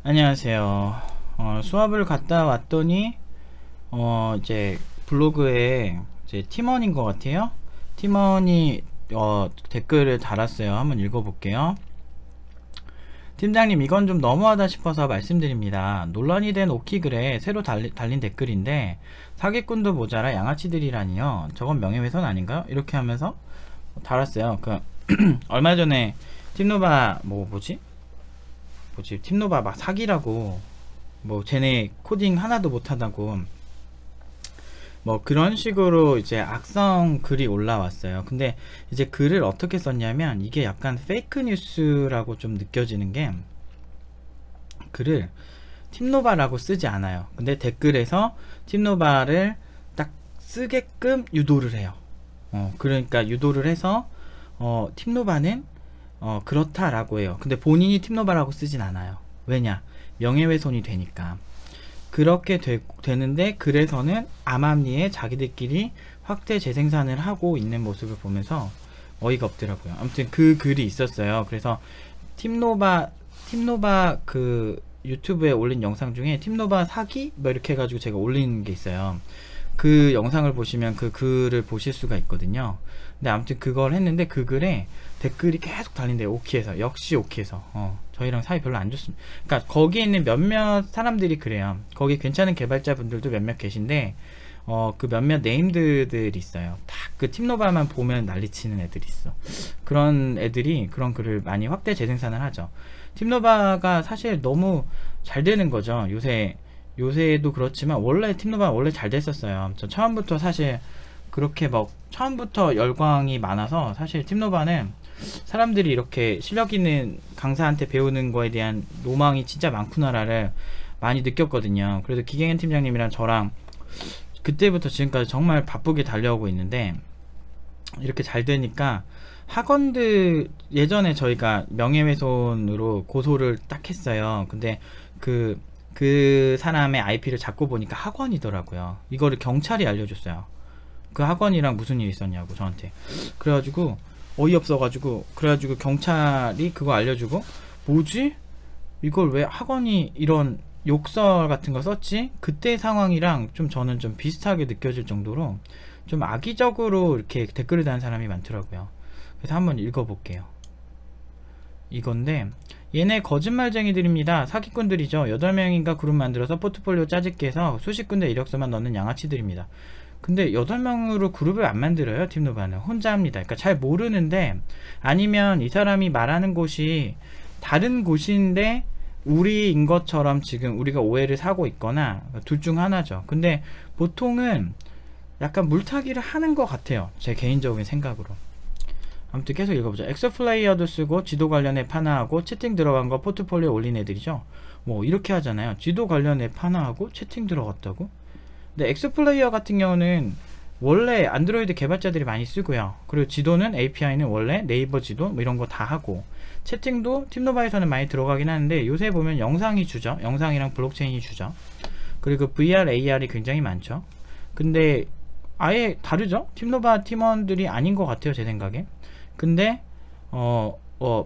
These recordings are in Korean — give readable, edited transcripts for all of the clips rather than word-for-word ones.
안녕하세요. 수업을 갔다 왔더니 이제 블로그에 이제 팀원인 것 같아요. 팀원이 댓글을 달았어요. 한번 읽어볼게요. 팀장님, 이건 좀 너무하다 싶어서 말씀드립니다. 논란이 된 오키글에 새로 달린 댓글인데 사기꾼도 모자라 양아치들이라니요. 저건 명예훼손 아닌가요? 이렇게 하면서 달았어요. 얼마 전에 팀노바 뭐지 팀노바 막 사기라고, 뭐 쟤네 코딩 하나도 못하다고, 뭐 그런 식으로 이제 악성 글이 올라왔어요. 근데 이제 글을 어떻게 썼냐면, 이게 약간 페이크 뉴스라고 좀 느껴지는 게, 글을 팀노바라고 쓰지 않아요. 근데 댓글에서 팀노바를 딱 쓰게끔 유도를 해요. 그러니까 유도를 해서 팀노바는 그렇다라고 해요. 근데 본인이 팀노바라고 쓰진 않아요. 왜냐? 명예훼손이 되니까. 그렇게 되는데, 그래서는 암암리에 자기들끼리 확대 재생산을 하고 있는 모습을 보면서 어이가 없더라고요. 아무튼 그 글이 있었어요. 그래서 팀노바 그 유튜브에 올린 영상 중에 팀노바 사기? 뭐 이렇게 해가지고 제가 올린 게 있어요. 그 영상을 보시면 그 글을 보실 수가 있거든요. 근데 아무튼 그걸 했는데, 그 글에 댓글이 계속 달린대요. 오키에서. 역시 오키에서 저희랑 사이 별로 안 좋습니다. 그러니까 거기에 있는 몇몇 사람들이 그래요. 거기 괜찮은 개발자분들도 몇몇 계신데, 그 몇몇 네임드들이 있어요. 딱 그 팀노바만 보면 난리치는 애들이 있어. 그런 애들이 그런 글을 많이 확대 재생산을 하죠. 팀노바가 사실 너무 잘 되는 거죠. 요새도 그렇지만 원래 팀노바 원래 잘 됐었어요. 저 처음부터 사실 그렇게 막 처음부터 열광이 많아서, 사실 팀노바는 사람들이 이렇게 실력 있는 강사한테 배우는 거에 대한 로망이 진짜 많구나를 많이 느꼈거든요. 그래서 기경현 팀장님이랑 저랑 그때부터 지금까지 정말 바쁘게 달려오고 있는데, 이렇게 잘 되니까 학원들, 예전에 저희가 명예훼손으로 고소를 딱 했어요. 근데 그 사람의 IP를 잡고 보니까 학원이더라고요. 이거를 경찰이 알려줬어요. 그 학원이랑 무슨 일이 있었냐고 저한테. 그래가지고 어이없어가지고, 그래가지고 경찰이 그거 알려주고, 뭐지? 이걸 왜 학원이 이런 욕설 같은 거 썼지? 그때 상황이랑 좀 저는 좀 비슷하게 느껴질 정도로 좀 악의적으로 이렇게 댓글을 다는 사람이 많더라고요. 그래서 한번 읽어볼게요. 이건데, 얘네 거짓말쟁이들입니다. 사기꾼들이죠. 8명인가 그룹 만들어서 포트폴리오 짜집게 해서 수십 군데 이력서만 넣는 양아치들입니다. 근데 8명으로 그룹을 안 만들어요. 팀노바는 혼자 합니다. 그러니까 잘 모르는데, 아니면 이 사람이 말하는 곳이 다른 곳인데 우리인 것처럼 지금 우리가 오해를 사고 있거나, 둘 중 하나죠. 근데 보통은 약간 물타기를 하는 것 같아요, 제 개인적인 생각으로. 아무튼 계속 읽어보자. 엑소플레이어도 쓰고 지도 관련 앱 하나하고 채팅 들어간 거 포트폴리오 올린 애들이죠. 뭐 이렇게 하잖아요. 지도 관련 앱 하나하고 채팅 들어갔다고? 근데 엑소플레이어 같은 경우는 원래 안드로이드 개발자들이 많이 쓰고요. 그리고 지도는 API는 원래 네이버 지도 뭐 이런 거 다 하고, 채팅도 팀노바에서는 많이 들어가긴 하는데 요새 보면 영상이 주죠. 영상이랑 블록체인이 주죠. 그리고 VR, AR이 굉장히 많죠. 근데 아예 다르죠. 팀노바 팀원들이 아닌 것 같아요, 제 생각에. 근데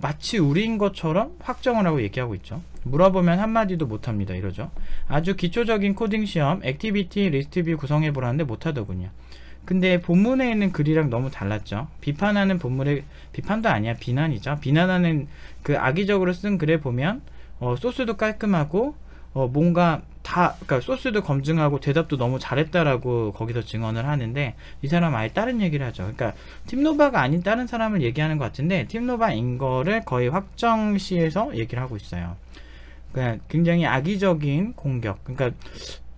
마치 우리인 것처럼 확정을 하고 얘기하고 있죠. 물어보면 한마디도 못합니다, 이러죠. 아주 기초적인 코딩 시험 액티비티 리스트뷰 구성해보라는데 못하더군요. 근데 본문에 있는 글이랑 너무 달랐죠. 비판하는 본문의, 비판도 아니야, 비난이죠. 비난하는 그 악의적으로 쓴 글에 보면 소스도 깔끔하고, 뭔가 다, 그러니까 소스도 검증하고 대답도 너무 잘했다라고 거기서 증언을 하는데, 이 사람 아예 다른 얘기를 하죠. 그러니까 팀노바가 아닌 다른 사람을 얘기하는 것 같은데, 팀노바인 거를 거의 확정시해서 얘기를 하고 있어요. 그러니까 굉장히 악의적인 공격. 그러니까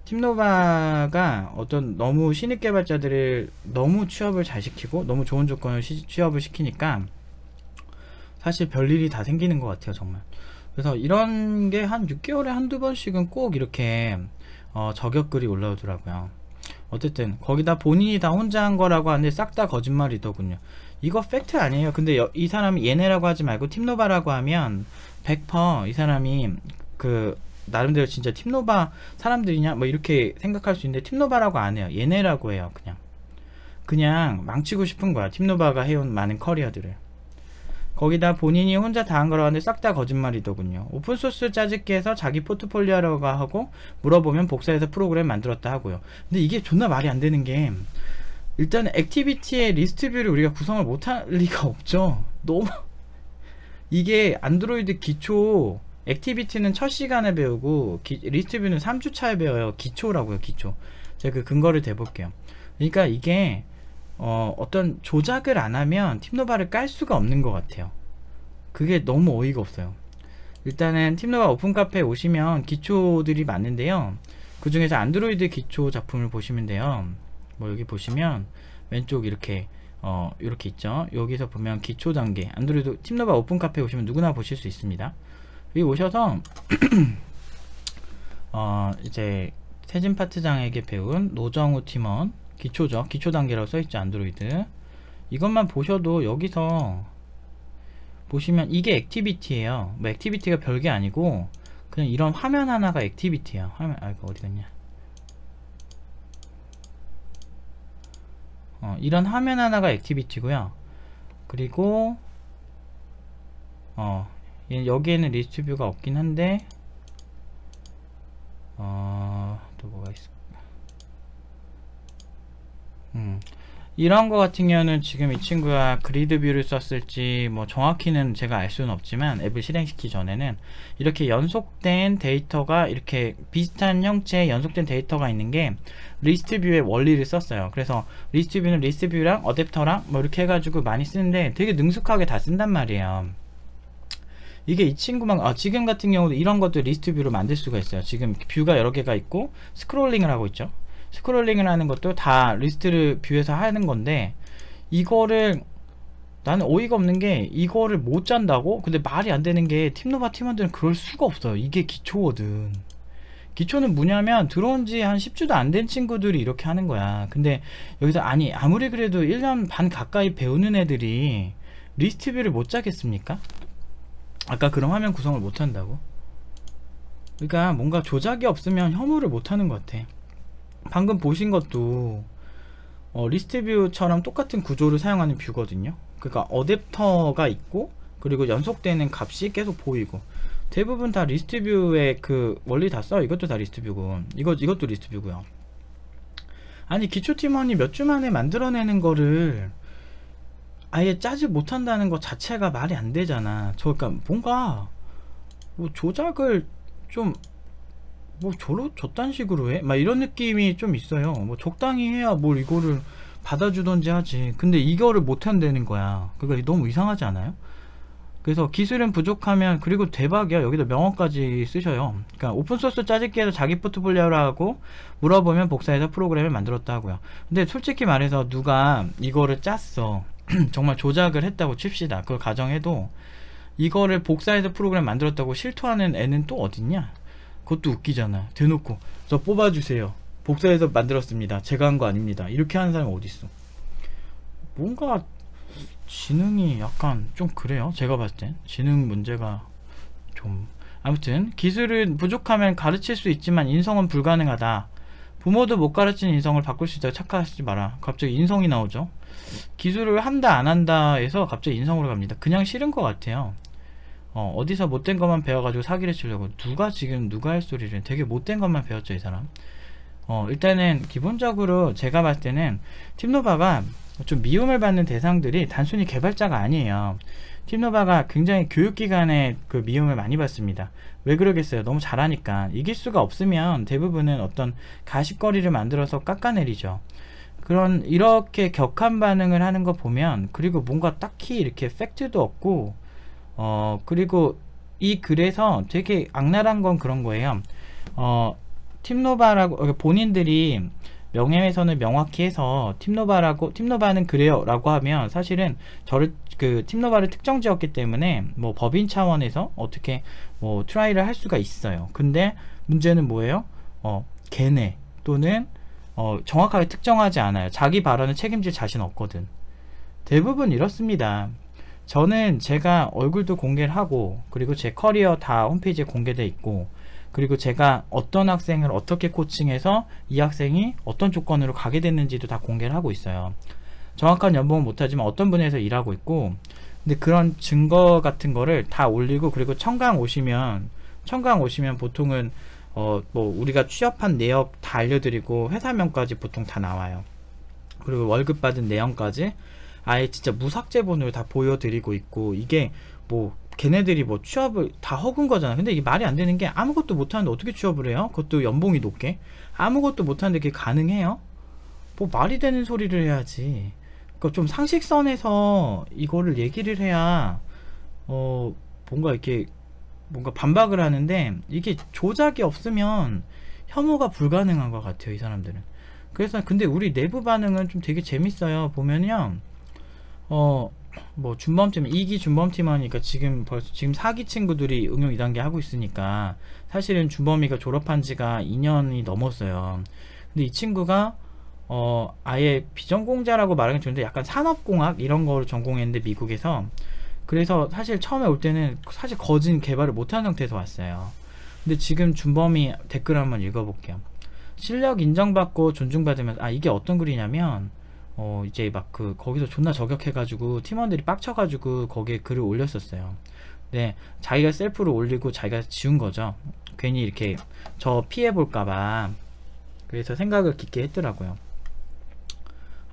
팀노바가 어떤 너무 신입 개발자들을 너무 취업을 잘 시키고 너무 좋은 조건을 취업을 시키니까 사실 별일이 다 생기는 것 같아요, 정말. 그래서 이런 게 한 6개월에 한두 번씩은 꼭 이렇게 저격글이 올라오더라고요. 어쨌든 거기다 본인이 다 혼자 한 거라고 하는데 싹 다 거짓말이더군요. 이거 팩트 아니에요. 근데 이 사람이 얘네라고 하지 말고 팀노바라고 하면 100% 이 사람이 그 나름대로 진짜 팀노바 사람들이냐 뭐 이렇게 생각할 수 있는데, 팀노바라고 안 해요. 얘네라고 해요. 그냥 망치고 싶은 거야, 팀노바가 해온 많은 커리어들을. 거기다 본인이 혼자 다 한 거라고 하는데 싹 다 거짓말이더군요. 오픈소스 짜집기에서 자기 포트폴리오라고 하고 물어보면 복사해서 프로그램 만들었다 하고요. 근데 이게 존나 말이 안 되는 게, 일단 액티비티의 리스트 뷰를 우리가 구성을 못할 리가 없죠. 너무 이게 안드로이드 기초, 액티비티는 첫 시간에 배우고 리스트 뷰는 3주 차에 배워요. 기초라고요, 기초. 제가 그 근거를 대볼게요. 그러니까 이게 어떤 조작을 안 하면 팀노바를 깔 수가 없는 것 같아요. 그게 너무 어이가 없어요. 일단은 팀노바 오픈카페에 오시면 기초들이 많은데요, 그 중에서 안드로이드 기초 작품을 보시면 돼요. 뭐 여기 보시면 왼쪽 이렇게 이렇게 있죠. 여기서 보면 기초 단계 안드로이드 팀노바 오픈카페에 오시면 누구나 보실 수 있습니다. 여기 오셔서 이제 세진 파트장에게 배운 노정우 팀원 기초죠. 기초 단계라고 써있죠, 안드로이드. 이것만 보셔도 여기서 보시면 이게 액티비티예요. 뭐 액티비티가 별게 아니고 그냥 이런 화면 하나가 액티비티야. 화면, 이거 어디 갔냐. 이런 화면 하나가 액티비티고요. 그리고 여기에는 리스트 뷰가 없긴 한데 또 뭐가 있을까. 이런 거 같은 경우는 지금 이 친구가 그리드 뷰를 썼을지 뭐 정확히는 제가 알 수는 없지만 앱을 실행시키기 전에는 이렇게 연속된 데이터가 이렇게 비슷한 형체의 연속된 데이터가 있는 게 리스트 뷰의 원리를 썼어요. 그래서 리스트 뷰는 리스트 뷰랑 어댑터랑 뭐 이렇게 해가지고 많이 쓰는데 되게 능숙하게 다 쓴단 말이에요. 이게 이 친구만 지금 같은 경우도 이런 것도 리스트 뷰로 만들 수가 있어요. 지금 뷰가 여러 개가 있고 스크롤링을 하고 있죠. 스크롤링을 하는 것도 다 리스트를 뷰에서 하는 건데, 이거를 나는 어이가 없는 게 이거를 못 짠다고? 근데 말이 안 되는 게 팀노바 팀원들은 그럴 수가 없어요. 이게 기초거든. 기초는 뭐냐면 들어온 지 한 10주도 안 된 친구들이 이렇게 하는 거야. 근데 여기서 아무리 그래도 1년 반 가까이 배우는 애들이 리스트 뷰를 못 짜겠습니까? 아까 그런 화면 구성을 못 한다고? 그러니까 뭔가 조작이 없으면 혐오를 못 하는 것 같아. 방금 보신 것도 리스트 뷰처럼 똑같은 구조를 사용하는 뷰거든요. 그러니까 어댑터가 있고 그리고 연속되는 값이 계속 보이고, 대부분 다 리스트 뷰의 그 원리 다 써. 이것도 다 리스트 뷰고 이것도 리스트 뷰고요. 아니 기초 팀원이 몇 주 만에 만들어내는 거를 아예 짜지 못한다는 것 자체가 말이 안 되잖아. 그러니까 뭔가 뭐 조작을 좀 뭐 저딴 식으로 해? 막 이런 느낌이 좀 있어요. 뭐 적당히 해야 뭘 이거를 받아주던지 하지. 근데 이거를 못한다는 거야. 그러니까 너무 이상하지 않아요? 그래서 기술은 부족하면, 그리고 대박이야, 여기다 명언까지 쓰셔요. 그러니까 오픈소스 짜집기에서 자기 포트폴리오라고 물어보면 복사해서 프로그램을 만들었다 하고요. 근데 솔직히 말해서 누가 이거를 짰어 정말 조작을 했다고 칩시다. 그걸 가정해도 이거를 복사해서 프로그램 만들었다고 실토하는 애는 또 어딨냐? 그것도 웃기잖아. 대놓고 저 뽑아주세요, 복사해서 만들었습니다, 제가 한 거 아닙니다, 이렇게 하는 사람이 어딨어. 뭔가 지능이 약간 좀 그래요. 제가 봤을 땐 지능 문제가 좀. 아무튼 기술은 부족하면 가르칠 수 있지만 인성은 불가능하다. 부모도 못 가르치는 인성을 바꿀 수 있다고 착각하시지 마라. 갑자기 인성이 나오죠. 기술을 한다 안 한다 해서 갑자기 인성으로 갑니다. 그냥 싫은 것 같아요. 어디서 못된 것만 배워가지고 사기를 치려고. 누가 할 소리를. 되게 못된 것만 배웠죠, 이 사람. 일단은 기본적으로 제가 봤을 때는 팀노바가 좀 미움을 받는 대상들이 단순히 개발자가 아니에요. 팀노바가 굉장히 교육기관에 그 미움을 많이 받습니다. 왜 그러겠어요? 너무 잘하니까. 이길 수가 없으면 대부분은 어떤 가십거리를 만들어서 깎아내리죠. 이렇게 격한 반응을 하는 거 보면, 그리고 뭔가 딱히 이렇게 팩트도 없고, 그리고 이 글에서 되게 악랄한 건 그런 거예요. 팀노바라고 본인들이 명예훼손을 명확히 해서 팀노바는 그래요 라고 하면, 사실은 팀노바를 특정 지었기 때문에 뭐 법인 차원에서 어떻게 뭐 트라이를 할 수가 있어요. 근데 문제는 뭐예요? 걔네 또는 정확하게 특정하지 않아요. 자기 발언을 책임질 자신 없거든. 대부분 이렇습니다. 저는 제가 얼굴도 공개를 하고, 그리고 제 커리어 다 홈페이지에 공개되어 있고, 그리고 제가 어떤 학생을 어떻게 코칭해서 이 학생이 어떤 조건으로 가게 됐는지도 다 공개를 하고 있어요. 정확한 연봉은 못하지만 어떤 분야에서 일하고 있고, 근데 그런 증거 같은 거를 다 올리고, 그리고 청강 오시면 보통은 뭐 우리가 취업한 내역 다 알려드리고 회사명까지 보통 다 나와요. 그리고 월급 받은 내용까지 아예 진짜 무삭제본으로 다 보여드리고 있고, 이게 뭐 걔네들이 뭐 취업을 다 허군 거잖아. 근데 이게 말이 안 되는 게, 아무것도 못하는데 어떻게 취업을 해요? 그것도 연봉이 높게. 아무것도 못하는데 그게 가능해요? 뭐 말이 되는 소리를 해야지. 그러니까 좀 상식선에서 이거를 얘기를 해야 뭔가 이렇게 뭔가 반박을 하는데, 이게 조작이 없으면 혐오가 불가능한 것 같아요, 이 사람들은. 그래서 근데 우리 내부 반응은 좀 되게 재밌어요. 보면요, 뭐 준범팀 2기 준범팀원이니까 지금 4기 친구들이 응용 2단계 하고 있으니까, 사실은 준범이가 졸업한 지가 2년이 넘었어요. 근데 이 친구가 아예 비전공자라고 말하긴 좋은데 약간 산업공학 이런 거를 전공했는데, 미국에서. 그래서 사실 처음에 올 때는 사실 거진 개발을 못한 상태에서 왔어요. 근데 지금 준범이 댓글 한번 읽어볼게요. 실력 인정받고 존중받으면서, 이게 어떤 글이냐면, 이제 막 거기서 존나 저격해가지고 팀원들이 빡쳐가지고 거기에 글을 올렸었어요. 네, 자기가 셀프로 올리고 자기가 지운 거죠. 괜히 이렇게 저 피해볼까봐. 그래서 생각을 깊게 했더라고요.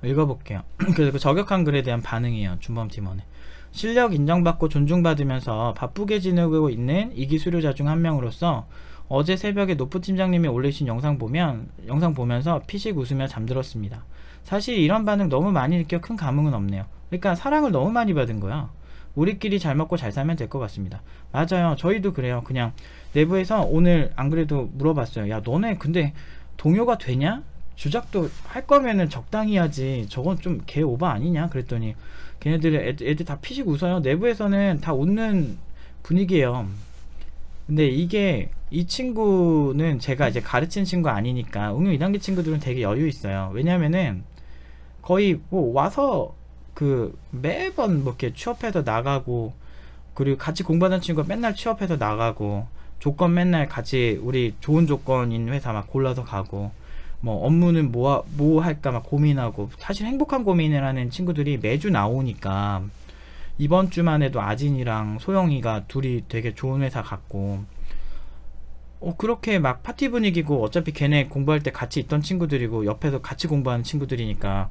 읽어볼게요. 그래서 그 저격한 글에 대한 반응이에요, 준범 팀원의. 실력 인정받고 존중받으면서 바쁘게 지내고 있는 2기 수료자 중 한 명으로서 어제 새벽에 노프 팀장님이 올리신 영상 보면서 피식 웃으며 잠들었습니다. 사실 이런 반응 너무 많이 느껴 큰 감흥은 없네요. 그러니까 사랑을 너무 많이 받은 거야. 우리끼리 잘 먹고 잘 살면 될 것 같습니다. 맞아요, 저희도 그래요. 그냥 내부에서 오늘 안 그래도 물어봤어요. 야, 너네 근데 동요가 되냐? 주작도 할 거면은 적당히 하지, 저건 좀 개 오바 아니냐? 그랬더니 걔네들 애들 다 피식 웃어요. 내부에서는 다 웃는 분위기예요. 근데 이게, 이 친구는 제가 이제 가르친 친구 아니니까, 응용 2단계 친구들은 되게 여유 있어요. 왜냐면은 거의 뭐 와서 매번 뭐 이렇게 취업해서 나가고, 그리고 같이 공부하는 친구가 맨날 취업해서 나가고, 조건 맨날 같이 우리 좋은 조건인 회사 막 골라서 가고, 뭐 업무는 뭐 할까 막 고민하고, 사실 행복한 고민을 하는 친구들이 매주 나오니까, 이번 주만 해도 아진이랑 소영이가 둘이 되게 좋은 회사 갔고, 그렇게 막 파티 분위기고, 어차피 걔네 공부할 때 같이 있던 친구들이고 옆에서 같이 공부하는 친구들이니까,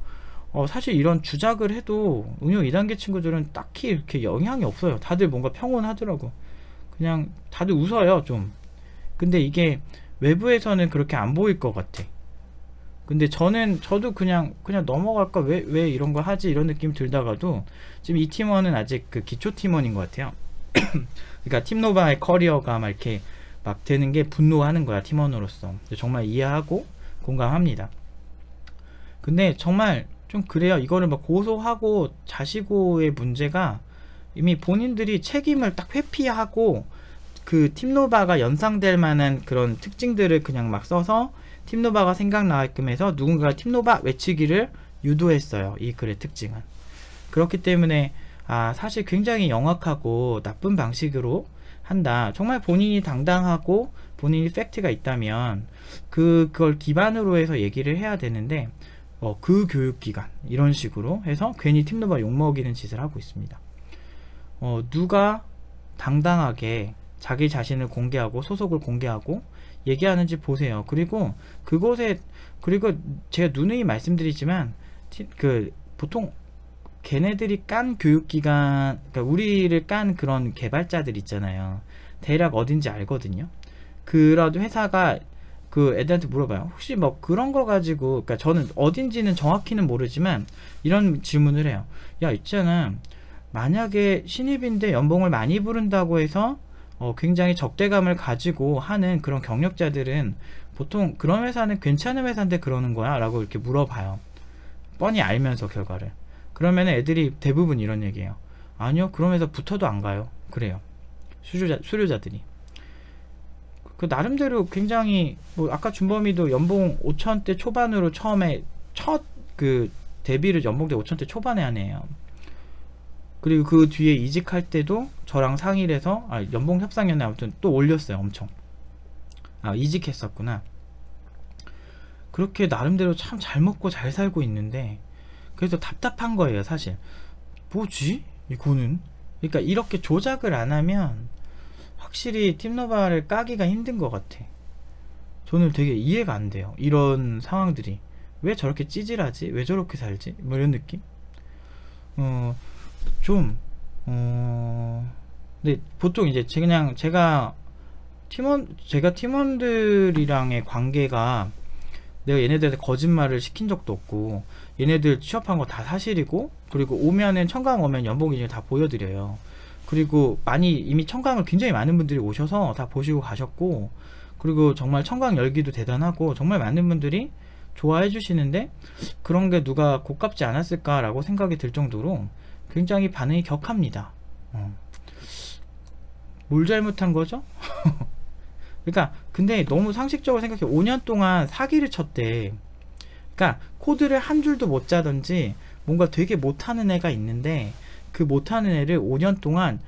사실 이런 주작을 해도 응용 2단계 친구들은 딱히 이렇게 영향이 없어요. 다들 뭔가 평온하더라고. 그냥 다들 웃어요 좀. 근데 이게 외부에서는 그렇게 안 보일 것 같아. 근데 저도 그냥 넘어갈까, 왜 이런 거 하지, 이런 느낌 들다가도, 지금 이 팀원은 아직 기초 팀원인 것 같아요. 그러니까 팀노바의 커리어가 막 이렇게 막 되는 게 분노하는 거야, 팀원으로서. 정말 이해하고 공감합니다. 근데 정말 좀 그래요. 이거를 막 고소하고 자시고의 문제가, 이미 본인들이 책임을 딱 회피하고 팀노바가 연상될 만한 그런 특징들을 그냥 막 써서 팀노바가 생각나게끔 해서 누군가가 팀노바 외치기를 유도했어요, 이 글의 특징은. 그렇기 때문에 사실 굉장히 영악하고 나쁜 방식으로 한다. 정말 본인이 당당하고 본인이 팩트가 있다면 그걸 기반으로 해서 얘기를 해야 되는데, 그 교육기관 이런 식으로 해서 괜히 팀노바 욕먹이는 짓을 하고 있습니다. 누가 당당하게 자기 자신을 공개하고 소속을 공개하고 얘기하는지 보세요. 그리고 제가 누누이 말씀드리지만, 보통 걔네들이 깐 교육기관, 그러니까 우리를 깐 그런 개발자들 있잖아요. 대략 어딘지 알거든요. 그라도 회사가 애들한테 물어봐요. 혹시 뭐 그런 거 가지고, 그러니까 저는 어딘지는 정확히는 모르지만 이런 질문을 해요. 야, 있잖아, 만약에 신입인데 연봉을 많이 부른다고 해서 굉장히 적대감을 가지고 하는 그런 경력자들은 보통 그런 회사는 괜찮은 회사인데 그러는 거야? 라고 이렇게 물어봐요. 뻔히 알면서 결과를. 그러면 애들이 대부분 이런 얘기예요. 아니요, 그러면서 붙어도 안 가요. 그래요, 수료자들이. 나름대로 굉장히, 뭐 아까 준범이도 연봉 5천대 초반으로 처음에 데뷔를 연봉대 5천대 초반에 하네요. 그리고 그 뒤에 이직할 때도 저랑 상의를 해서, 연봉 협상이었네, 아무튼 또 올렸어요, 엄청. 이직했었구나. 그렇게 나름대로 참 잘 먹고 잘 살고 있는데, 그래서 답답한 거예요, 사실. 뭐지? 이거는 그러니까 이렇게 조작을 안 하면 확실히 팀노바를 까기가 힘든 것 같아. 저는 되게 이해가 안 돼요. 이런 상황들이 왜 저렇게 찌질하지? 왜 저렇게 살지? 뭐 이런 느낌? 좀 근데 보통 이제 그냥 제가 팀원들이랑의 관계가 내가 얘네들한테 거짓말을 시킨 적도 없고 얘네들 취업한 거 다 사실이고, 그리고 오면은 청강 오면 연봉 기준을 다 보여드려요. 그리고 이미 청강을 굉장히 많은 분들이 오셔서 다 보시고 가셨고, 그리고 정말 청강 열기도 대단하고 정말 많은 분들이 좋아해 주시는데 그런 게 누가 고깝지 않았을까 라고 생각이 들 정도로 굉장히 반응이 격합니다. 뭘 잘못한 거죠? 그러니까 근데 너무 상식적으로 생각해. 5년 동안 사기를 쳤대. 그러니까 코드를 한 줄도 못 짜든지 뭔가 되게 못하는 애가 있는데 그 못하는 애를 5년 동안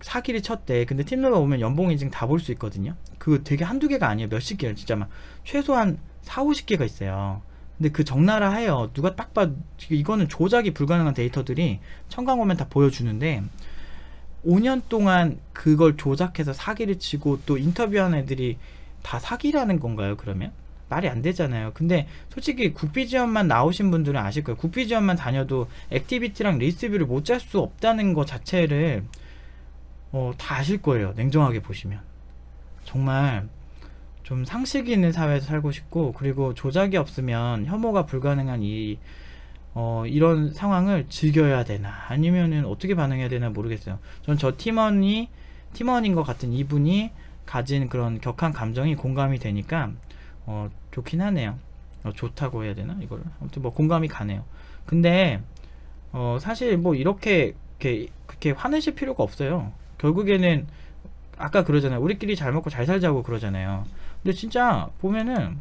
사기를 쳤대. 근데 팀노바 오면 연봉 인증 다 볼 수 있거든요. 그거 되게 한두 개가 아니에요. 몇십 개요. 진짜 막 최소한 4, 50개가 있어요. 근데 그 적나라 해요. 누가 딱 봐, 이거는 조작이 불가능한 데이터들이 청강 오면 다 보여주는데 5년 동안 그걸 조작해서 사기를 치고 또 인터뷰한 애들이 다 사기라는 건가요? 그러면? 말이 안 되잖아요. 근데 솔직히 국비지원만 나오신 분들은 아실 거예요. 국비지원만 다녀도 액티비티랑 리스트뷰를 못 짤 수 없다는 것 자체를 다 아실 거예요. 냉정하게 보시면. 정말 좀 상식이 있는 사회에서 살고 싶고, 그리고 조작이 없으면 혐오가 불가능한 이런 상황을 즐겨야 되나 아니면은 어떻게 반응해야 되나 모르겠어요. 전 저 팀원인 것 같은 이분이 가진 그런 격한 감정이 공감이 되니까 좋긴 하네요. 좋다고 해야 되나 이거를. 아무튼 뭐 공감이 가네요. 근데 사실 뭐 이렇게 그렇게 화내실 필요가 없어요. 결국에는 아까 그러잖아요. 우리끼리 잘 먹고 잘 살자고 그러잖아요. 근데 진짜 보면은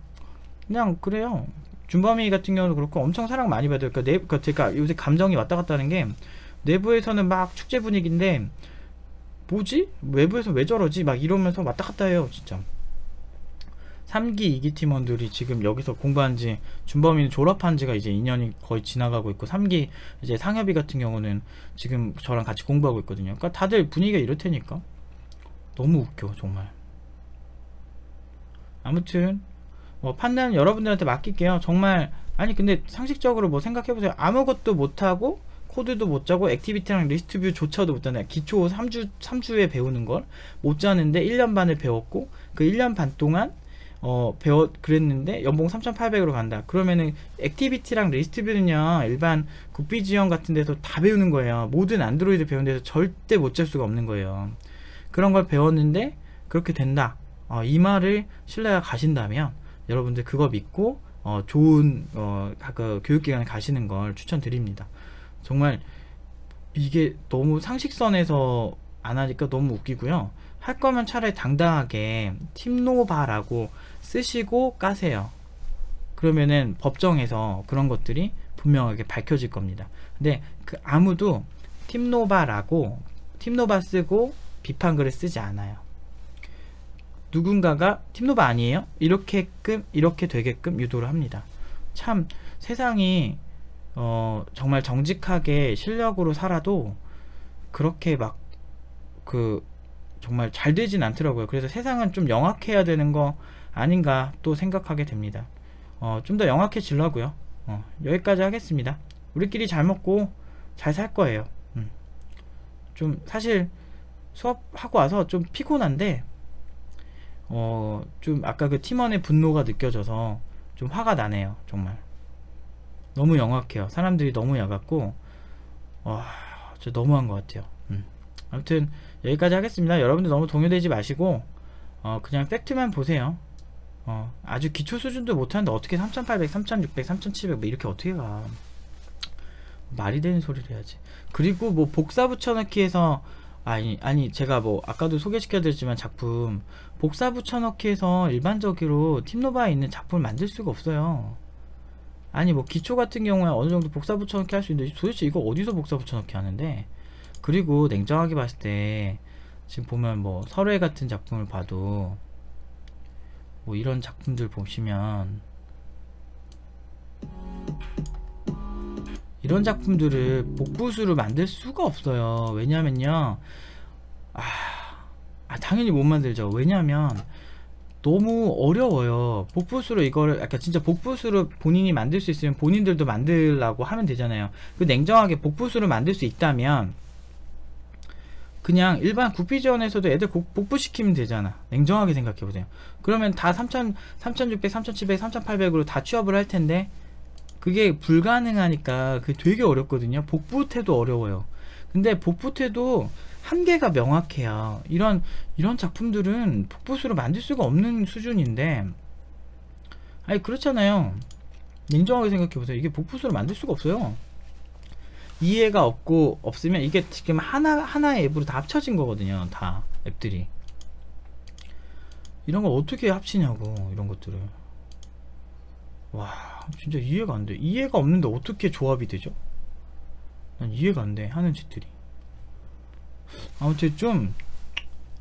그냥 그래요. 준범이 같은 경우도 그렇고 엄청 사랑 많이 받아요. 그러니까 요새 감정이 왔다 갔다 하는 게, 내부에서는 막 축제 분위기인데 뭐지? 외부에서 왜 저러지? 막 이러면서 왔다 갔다 해요. 진짜 3기 2기 팀원들이 지금 여기서 공부한 지, 준범이는 졸업한 지가 이제 2년이 거의 지나가고 있고, 3기 이제 상엽이 같은 경우는 지금 저랑 같이 공부하고 있거든요. 그러니까 다들 분위기가 이렇다니까. 너무 웃겨 정말. 아무튼 판단은 여러분들한테 맡길게요. 정말. 아니 근데 상식적으로 뭐 생각해보세요. 아무것도 못하고 코드도 못 짜고 액티비티랑 리스트뷰 조차도 못하네. 기초 3주에 배우는 걸 못 짜는데 1년 반을 배웠고, 그 1년 반 동안 그랬는데 연봉 3,800으로 간다. 그러면은 액티비티랑 리스트뷰는요, 일반 국비지원 같은 데서 다 배우는 거예요. 모든 안드로이드 배우는 데서 절대 못 짤 수가 없는 거예요. 그런 걸 배웠는데 그렇게 된다. 이 말을 신뢰가 가신다면 여러분들 그거 믿고 좋은 그 교육기관에 가시는 걸 추천드립니다. 정말 이게 너무 상식선에서 안 하니까 너무 웃기고요. 할 거면 차라리 당당하게 팀노바라고 쓰시고 까세요. 그러면은 법정에서 그런 것들이 분명하게 밝혀질 겁니다. 근데 아무도 팀노바 쓰고 비판글을 쓰지 않아요. 누군가가 팀노바 아니에요? 이렇게 되게끔 유도를 합니다. 참 세상이 정말 정직하게 실력으로 살아도 그렇게 막 정말 잘 되진 않더라고요. 그래서 세상은 좀 영악해야 되는 거 아닌가 또 생각하게 됩니다. 좀 더 영악해지려고요. 여기까지 하겠습니다. 우리끼리 잘 먹고 잘 살 거예요. 좀 사실 수업하고 와서 좀 피곤한데 좀 아까 그 팀원의 분노가 느껴져서 좀 화가 나네요. 정말 너무 영악해요. 사람들이 너무 야같고 진짜 너무한 것 같아요. 아무튼 여기까지 하겠습니다. 여러분들 너무 동요되지 마시고 그냥 팩트만 보세요. 아주 기초 수준도 못하는데 어떻게 3,800, 3,600, 3,700 뭐 이렇게 어떻게 가. 말이 되는 소리를 해야지. 그리고 뭐 복사 붙여넣기 해서 아니 제가 뭐 아까도 소개시켜 드렸지만 작품 복사 붙여넣기 해서 일반적으로 팀노바에 있는 작품을 만들 수가 없어요. 아니 뭐 기초 같은 경우에 어느 정도 복사 붙여넣기 할 수 있는데 도대체 이거 어디서 복사 붙여넣기 하는데. 그리고 냉정하게 봤을 때 지금 보면 뭐 설회 같은 작품을 봐도 뭐 이런 작품들 보시면 이런 작품들을 복부수로 만들 수가 없어요. 왜냐면요, 당연히 못 만들죠. 왜냐면 너무 어려워요. 복부수로 이거를 약간 진짜 복부수로 본인이 만들 수 있으면 본인들도 만들라고 하면 되잖아요. 그 냉정하게 복부수로 만들 수 있다면 그냥 일반 구피지원에서도 애들 복부시키면 되잖아. 냉정하게 생각해보세요. 그러면 다 3600, 3700, 3800으로 다 취업을 할 텐데 그게 불가능하니까 그게 되게 어렵거든요. 복부태도 어려워요. 근데 복부태도 한계가 명확해요. 이런 작품들은 복부수로 만들 수가 없는 수준인데, 아니 그렇잖아요. 냉정하게 생각해보세요. 이게 복부수로 만들 수가 없어요. 이해가 없으면 이게 지금 하나의 앱으로 다 합쳐진 거거든요. 다 앱들이. 이런 걸 어떻게 합치냐고, 이런 것들을. 와, 진짜 이해가 안 돼. 이해가 없는데 어떻게 조합이 되죠? 난 이해가 안 돼, 하는 짓들이. 아무튼 좀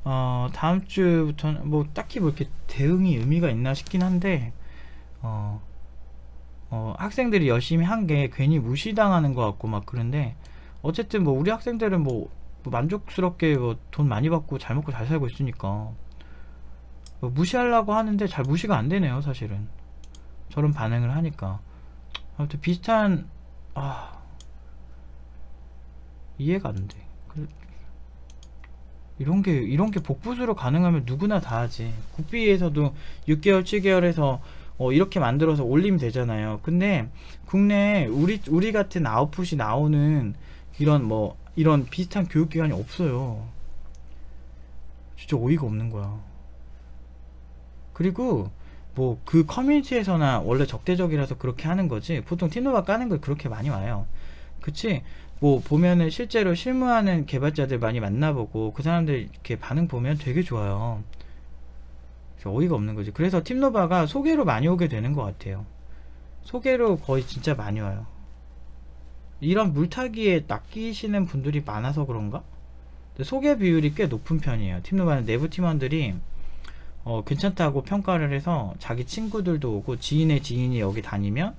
다음 주부터는 뭐 딱히 뭐 이렇게 대응이 의미가 있나 싶긴 한데, 학생들이 열심히 한 게 괜히 무시당하는 것 같고 막 그런데, 어쨌든 뭐 우리 학생들은 뭐 만족스럽게 뭐 돈 많이 받고 잘 먹고 잘 살고 있으니까 뭐 무시하려고 하는데 잘 무시가 안 되네요, 사실은. 저런 반응을 하니까. 아무튼 비슷한, 이해가 안 돼. 이런 게 복부수로 가능하면 누구나 다 하지. 국비에서도 6개월 7개월에서 이렇게 만들어서 올리면 되잖아요. 근데 국내에 우리 같은 아웃풋이 나오는 이런 비슷한 교육기관이 없어요. 진짜 어이가 없는 거야. 그리고 뭐 그 커뮤니티에서나 원래 적대적이라서 그렇게 하는 거지, 보통 팀노바 까는 걸 그렇게 많이 와요. 그치? 뭐 보면은 실제로 실무하는 개발자들 많이 만나보고 그 사람들 이렇게 반응 보면 되게 좋아요. 어이가 없는 거지. 그래서 팀노바가 소개로 많이 오게 되는 것 같아요. 소개로 거의 진짜 많이 와요. 이런 물타기에 낚이시는 분들이 많아서 그런가? 소개 비율이 꽤 높은 편이에요. 팀노바는 내부 팀원들이 괜찮다고 평가를 해서 자기 친구들도 오고 지인의 지인이 여기 다니면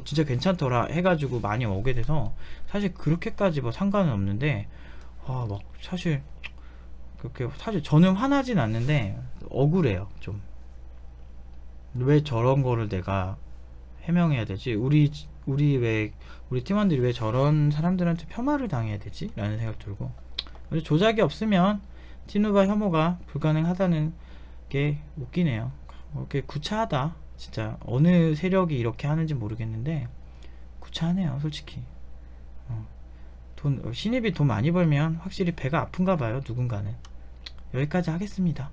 진짜 괜찮더라 해가지고 많이 오게 돼서, 사실 그렇게까지 뭐 상관은 없는데 막 사실 그렇게, 사실 저는 화나진 않는데 억울해요. 좀 왜 저런 거를 내가 해명해야 되지? 우리 팀원들이 왜 저런 사람들한테 폄하를 당해야 되지? 라는 생각 들고, 조작이 없으면 티누바 혐오가 불가능하다는 게 웃기네요. 이렇게 구차하다. 진짜 어느 세력이 이렇게 하는지 모르겠는데 구차하네요, 솔직히. 신입이 돈 많이 벌면 확실히 배가 아픈가 봐요, 누군가는. 여기까지 하겠습니다.